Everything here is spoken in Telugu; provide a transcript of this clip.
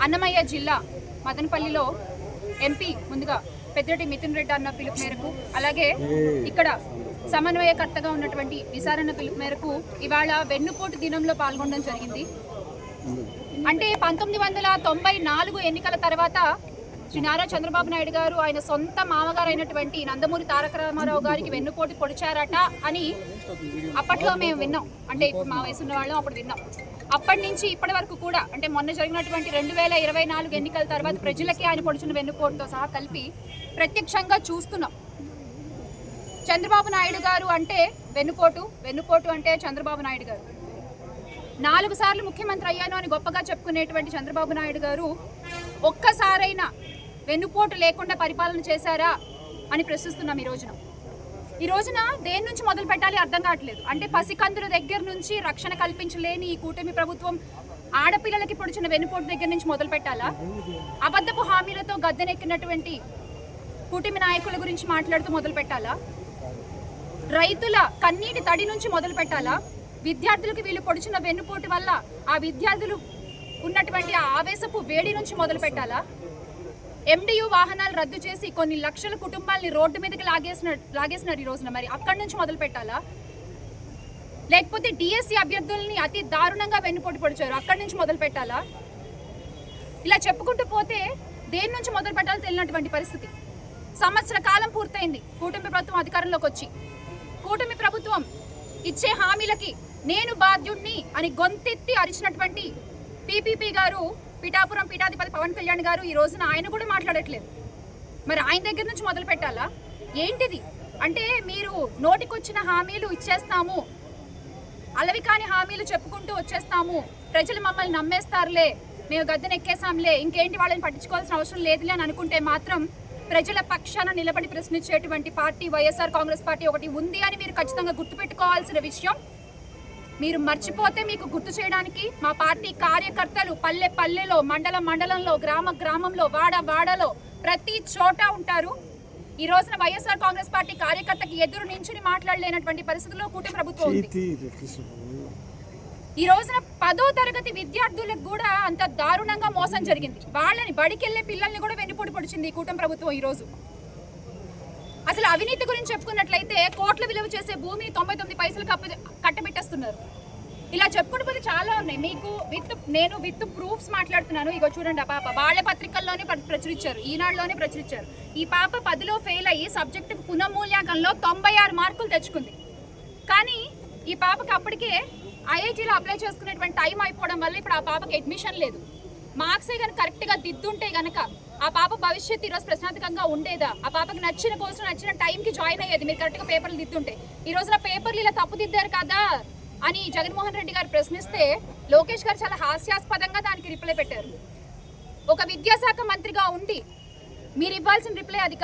అన్నమయ్య జిల్లా మదనపల్లిలో ఎంపీ ముందుగా పెద్దిరెడ్డి మిథున్ రెడ్డి అన్న పిలుపు మేరకు, అలాగే ఇక్కడ సమన్వయకర్తగా ఉన్నటువంటి విసారణ పిలుపు మేరకు ఇవాళ వెన్నుపోటు దినంలో పాల్గొనడం జరిగింది. అంటే 1994 ఎన్నికల తర్వాత శ్రీ నారా చంద్రబాబు నాయుడు గారు ఆయన సొంత మామగారు అయినటువంటి నందమూరి తారక రామారావు గారికి వెన్నుపోటు పొడిచారట అని అప్పట్లో మేము విన్నాం. అంటే ఇప్పుడు మా వయసు ఉన్న వాళ్ళం అప్పుడు విన్నాం. అప్పటి నుంచి ఇప్పటి వరకు కూడా, అంటే మొన్న జరిగినటువంటి 2024 ఎన్నికల తర్వాత ప్రజలకి ఆయన పొడిచిన వెన్నుపోటుతో సహా కలిపి ప్రత్యక్షంగా చూస్తున్నాం. చంద్రబాబు నాయుడు గారు అంటే వెన్నుపోటు అంటే చంద్రబాబు నాయుడు గారు. 4 సార్లు ముఖ్యమంత్రి అయ్యాను అని గొప్పగా చెప్పుకునేటువంటి చంద్రబాబు నాయుడు గారు ఒక్కసారైనా వెన్నుపోటు లేకుండా పరిపాలన చేశారా అని ప్రశ్నిస్తున్నాం. ఈ రోజున దేని నుంచి మొదలు పెట్టాలి అర్థం కావట్లేదు. అంటే పసికందుల దగ్గర నుంచి రక్షణ కల్పించలేని ఈ కూటమి ప్రభుత్వం ఆడపిల్లలకి పొడిచిన వెన్నుపోటు దగ్గర నుంచి మొదలు పెట్టాలా? అబద్ధపు హామీలతో గద్దెనెక్కినటువంటి కూటమి నాయకుల గురించి మాట్లాడుతూ మొదలు పెట్టాలా? రైతుల కన్నీటి తడి నుంచి మొదలు పెట్టాలా? విద్యార్థులకు వీళ్ళు పొడిచిన వెన్నుపోటు వల్ల ఆ విద్యార్థులు ఉన్నటువంటి ఆ ఆవేశపు వేడి నుంచి మొదలు పెట్టాలా? MDU వాహనాలు రద్దు చేసి కొన్ని లక్షల కుటుంబాలని రోడ్డు మీదకి లాగేసినారు ఈ రోజున. మరి అక్కడి నుంచి మొదలు పెట్టాలా? లేకపోతే DSC అభ్యర్థుల్ని అతి దారుణంగా వెన్నుపోటు పొడిచారు, అక్కడి నుంచి మొదలు పెట్టాలా? ఇలా చెప్పుకుంటూ పోతే దేని నుంచి మొదలు పెట్టాలో తెలియనటువంటి పరిస్థితి. సంవత్సర కాలం పూర్తయింది కూటమి ప్రభుత్వం అధికారంలోకి వచ్చి. కూటమి ప్రభుత్వం ఇచ్చే హామీలకి నేను బాధ్యుణ్ణి అని గొంతెత్తి అరిచినటువంటి PPP గారు, పిఠాపురం పీఠాధిపతి పవన్ కళ్యాణ్ గారు ఈ రోజున ఆయన కూడా మాట్లాడట్లేదు. మరి ఆయన దగ్గర నుంచి మొదలు పెట్టాలా? ఏంటిది అంటే మీరు నోటికొచ్చిన హామీలు ఇచ్చేస్తాము, అలవి కాని హామీలు చెప్పుకుంటూ వచ్చేస్తాము, ప్రజలు మమ్మల్ని నమ్మేస్తారులే, మేము గద్దెనెక్కేసాంలే, ఇంకేంటి వాళ్ళని పట్టించుకోవాల్సిన అవసరం లేదులే అని అనుకుంటే మాత్రం ప్రజల పక్షాన నిలబడి ప్రశ్నించేటువంటి పార్టీ వైఎస్ఆర్ కాంగ్రెస్ పార్టీ ఒకటి ఉంది అని మీరు ఖచ్చితంగా గుర్తుపెట్టుకోవాల్సిన విషయం. మీరు మర్చిపోతే మీకు గుర్తు చేయడానికి మా పార్టీ కార్యకర్తలు పల్లె పల్లెలో, మండలంలో, గ్రామంలో, వాడలో ప్రతి చోట ఉంటారు. ఈ రోజున వైఎస్ఆర్ కాంగ్రెస్ పార్టీ కార్యకర్తకి ఎదురు నించుని మాట్లాడలేనటువంటి పరిస్థితుల్లో కూటమి ప్రభుత్వం ఉంది. ఈ రోజున 10వ తరగతి విద్యార్థులకు కూడా అంత దారుణంగా మోసం జరిగింది. వాళ్ళని బడికెళ్లే పిల్లల్ని కూడా వెన్నుపోటు పొడిచింది ఈ కూటమి ప్రభుత్వం. ఈ రోజు అసలు అవినీతి గురించి చెప్పుకున్నట్లయితే కోట్ల విలువ చేసే భూమిని 99 పైసలు కట్టబెట్టేస్తున్నారు. ఇలా చెప్పుకుంటూ పోతే చాలా ఉన్నాయి. మీకు నేను విత్ ప్రూఫ్స్ మాట్లాడుతున్నాను. ఇగో చూడండి, ఆ పాప వాళ్ళ పత్రికల్లోనే ప్రచురించారు, ఈనాడులోనే ప్రచురించారు. ఈ పాప 10లో ఫెయిల్ అయ్యి సబ్జెక్టు పునఃమూల్యాంకనంలో 96 మార్కులు తెచ్చుకుంది. కానీ ఈ పాపకి అప్పటికే IITలో అప్లై చేసుకునేటువంటి టైం అయిపోవడం వల్ల ఇప్పుడు ఆ పాపకి అడ్మిషన్ లేదు. మార్క్సే కనుక కరెక్ట్గా దిద్దుంటే కనుక ఆ పాప భవిష్యత్తు ఈరోజు ప్రశ్నార్థకంగా ఉండేదా? ఆ పాపకి నచ్చిన కోర్సు నచ్చిన టైంకి జాయిన్ అయ్యేది మీరు కరెక్ట్గా పేపర్లు దిద్దుంటే. ఈ రోజున పేపర్లు ఇలా తప్పు దిద్దారు కదా అని జగన్మోహన్ రెడ్డి గారు ప్రశ్నిస్తే లోకేష్ గారు చాలా హాస్యాస్పదంగా దానికి రిప్లై పెట్టారు. ఒక విద్యాశాఖ మంత్రిగా ఉండి మీరు ఇవ్వాల్సిన రిప్లై అది